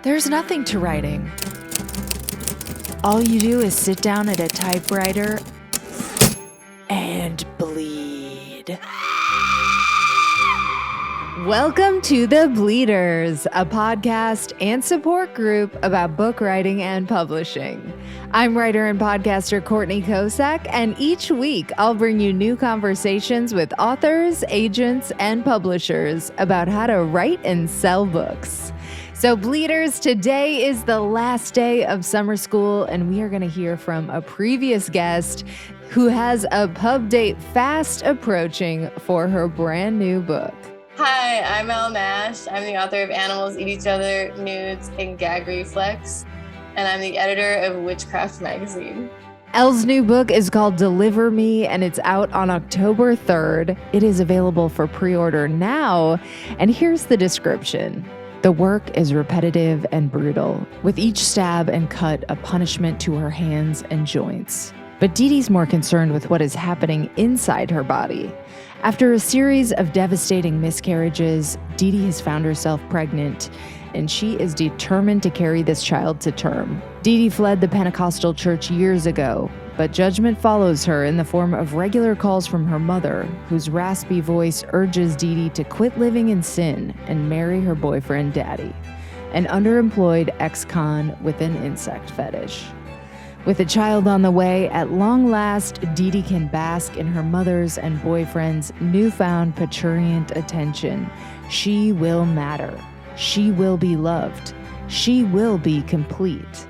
There's nothing to writing. All you do is sit down at a typewriter and bleed. Welcome to The Bleeders, a podcast and support group about book writing and publishing. I'm writer and podcaster Courtney Kosak, and each week I'll bring you new conversations with authors, agents, and publishers about how to write and sell books. So Bleeders, today is the last day of summer school, and we are going to hear from a previous guest who has a pub date fast approaching for her brand new book. Hi, I'm Nash. I'm the author of Animals Eat Each Other, Nudes, and Gag Reflex, and I'm the editor of Witchcraft magazine. Elle's new book is called Deliver Me, and it's out on October 3rd. It is available for pre-order now, and here's the description. The work is repetitive and brutal, with each stab and cut a punishment to her hands and joints. But Dee Dee's more concerned with what is happening inside her body. After a series of devastating miscarriages, Dee Dee has found herself pregnant, and she is determined to carry this child to term. Dee Dee fled the Pentecostal church years ago, but judgment follows her in the form of regular calls from her mother, whose raspy voice urges Dee Dee to quit living in sin and marry her boyfriend, Daddy, an underemployed ex-con with an insect fetish. With a child on the way, at long last, Dee Dee can bask in her mother's and boyfriend's newfound prurient attention. She will matter. She will be loved. She will be complete.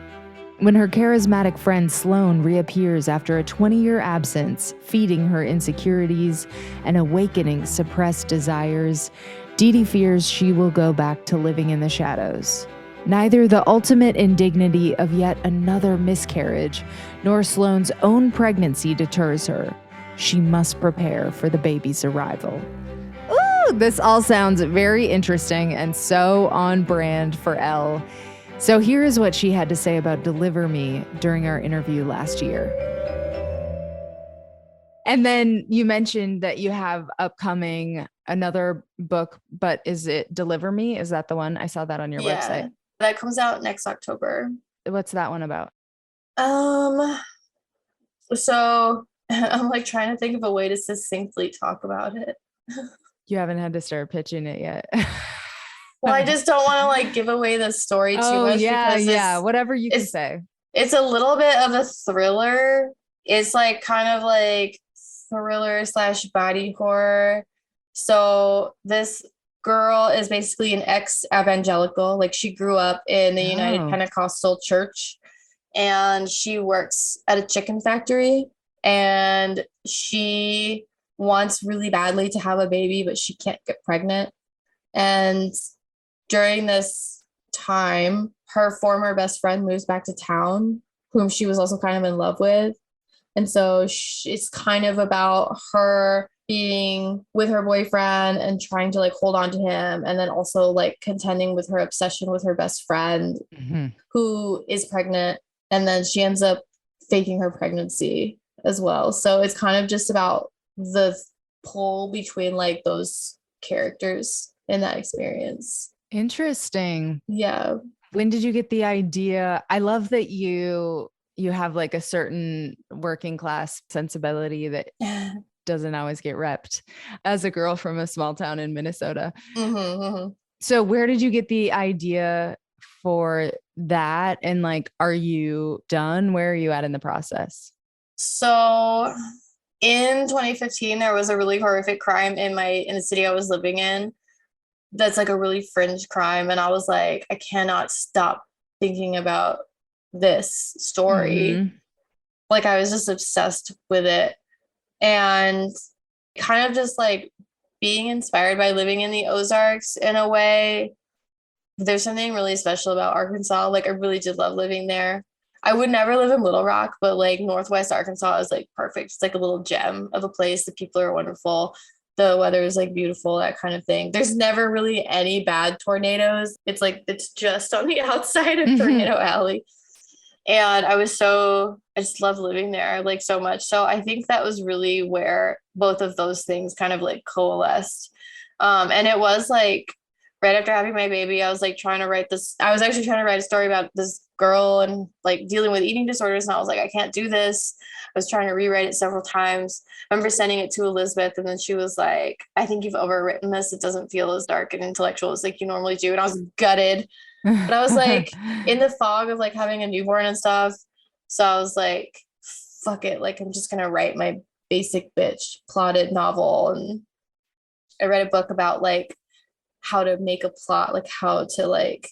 When her charismatic friend Sloane reappears after a 20-year absence, feeding her insecurities and awakening suppressed desires, Dee Dee fears she will go back to living in the shadows. Neither the ultimate indignity of yet another miscarriage nor Sloane's own pregnancy deters her. She must prepare for the baby's arrival. Ooh, this all sounds very interesting and so on brand for Elle. So here is what she had to say about Deliver Me during our interview last year. And then you mentioned that you have upcoming another book, but is it Deliver Me? Is that the one? I saw that on your website. That comes out next October. What's that one about? So I'm like trying to think of a way to succinctly talk about it. You haven't had to start pitching it yet. Well, I just don't want to like give away the story too much. Yeah, whatever you can say. It's a little bit of a thriller. It's like kind of like thriller / body horror. So this girl is basically an ex-evangelical. Like she grew up in the United Pentecostal Church, and she works at a chicken factory, and she wants really badly to have a baby, but she can't get pregnant. And during this time, her former best friend moves back to town, whom she was also kind of in love with. And so it's kind of about her being with her boyfriend and trying to like hold on to him, and then also like contending with her obsession with her best friend who is pregnant, and then she ends up faking her pregnancy as well. So it's kind of just about the pull between like those characters in that experience. Interesting. Yeah. When did you get the idea? I love that you have like a certain working class sensibility that doesn't always get repped as a girl from a small town in Minnesota. So where did you get the idea for that? And like, are you done? Where are you at in the process? So in 2015, there was a really horrific crime in the city I was living in. That's like a really fringe crime. And I was like, I cannot stop thinking about this story. Like I was just obsessed with it. And kind of just like being inspired by living in the Ozarks in a way. There's something really special about Arkansas. Like I really did love living there. I would never live in Little Rock, but like Northwest Arkansas is like perfect. It's like a little gem of a place. The people are wonderful. The weather is like beautiful, that kind of thing. There's never really any bad tornadoes. It's like, it's just on the outside of Tornado Alley. And I just love living there like so much. So I think that was really where both of those things kind of like coalesced. And it was like right after having my baby, I was like trying to write this. I was actually trying to write a story about this girl and like dealing with eating disorders. And I was like, I can't do this. I was trying to rewrite it several times. I remember sending it to Elizabeth, and then she was like, I think you've overwritten this. It doesn't feel as dark and intellectual as like you normally do. And I was gutted. But I was like in the fog of like having a newborn and stuff. So I was like, fuck it. Like, I'm just going to write my basic bitch plotted novel. And I read a book about like how to make a plot, like how to like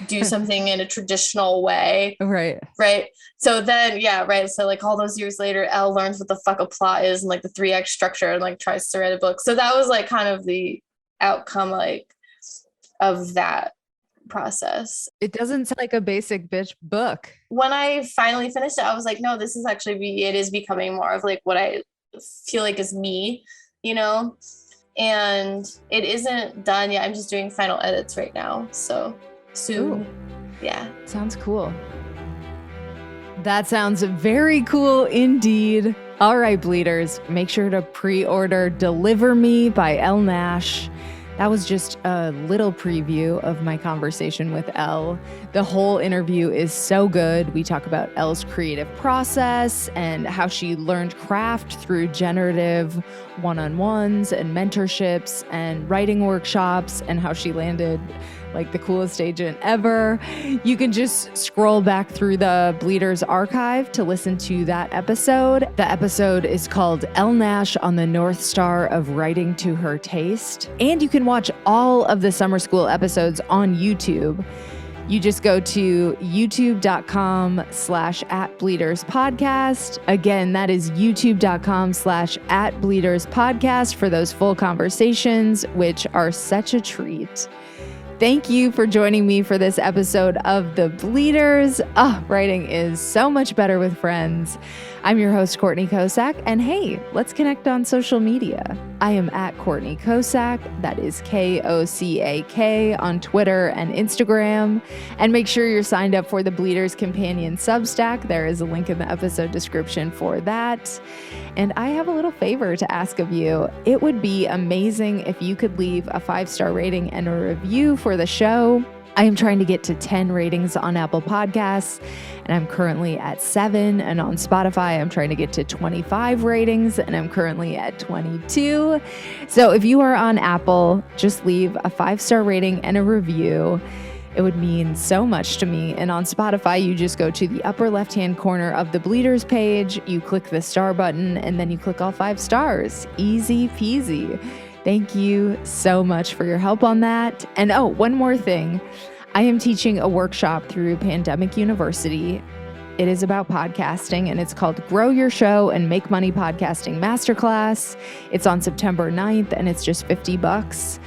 do something in a traditional way. Right. Right. So then, yeah, right. So like all those years later, Elle learns what the fuck a plot is and like the 3 act structure and like tries to write a book. So that was like kind of the outcome like of that process. It doesn't sound like a basic bitch book. When I finally finished it, I was like, no, this is actually, it is becoming more of like what I feel like is me, you know? And it isn't done yet. I'm just doing final edits right now. So soon. Ooh. Yeah. Sounds cool. That sounds very cool indeed. All right, Bleeders, make sure to pre-order Deliver Me by Elle Nash. That was just a little preview of my conversation with Elle. The whole interview is so good. We talk about Elle's creative process and how she learned craft through generative one-on-ones and mentorships and writing workshops, and how she landed like the coolest agent ever. You can just scroll back through the Bleeders archive to listen to that episode. The episode is called Elle Nash on the North Star of Writing to Her Taste. And you can watch all of the summer school episodes on YouTube. You just go to youtube.com/@bleederspodcast. Again, that is youtube.com/@bleederspodcast for those full conversations, which are such a treat. Thank you for joining me for this episode of The Bleeders. Writing is so much better with friends. I'm your host, Courtney Kosak, and hey, let's connect on social media. I am at Courtney Kosak, that is Kosak on Twitter and Instagram. And make sure you're signed up for the Bleeders Companion Substack. There is a link in the episode description for that. And I have a little favor to ask of you. It would be amazing if you could leave a 5-star rating and a review for the show. I am trying to get to 10 ratings on Apple Podcasts, and I'm currently at 7. And on Spotify, I'm trying to get to 25 ratings, and I'm currently at 22. So if you are on Apple, just leave a 5-star rating and a review. It would mean so much to me. And on Spotify, you just go to the upper left-hand corner of the Bleeders page, you click the star button, and then you click all 5 stars. Easy peasy. Thank you so much for your help on that. And one more thing. I am teaching a workshop through Pandemic University. It is about podcasting, and it's called Grow Your Show and Make Money Podcasting Masterclass. It's on September 9th, and it's just $50.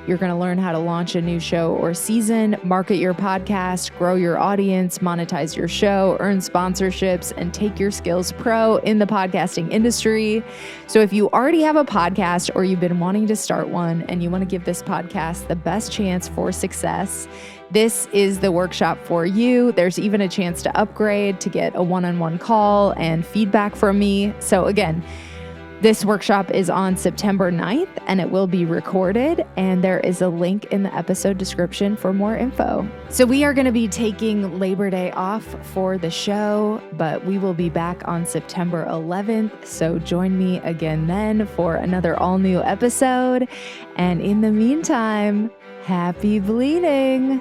You're going to learn how to launch a new show or season, market your podcast, grow your audience, monetize your show, earn sponsorships, and take your skills pro in the podcasting industry. So if you already have a podcast or you've been wanting to start one and you want to give this podcast the best chance for success, this is the workshop for you. There's even a chance to upgrade, to get a one-on-one call and feedback from me. So again, this workshop is on September 9th, and it will be recorded, and there is a link in the episode description for more info. So we are going to be taking Labor Day off for the show, but we will be back on September 11th, so join me again then for another all-new episode. And in the meantime, happy bleeding!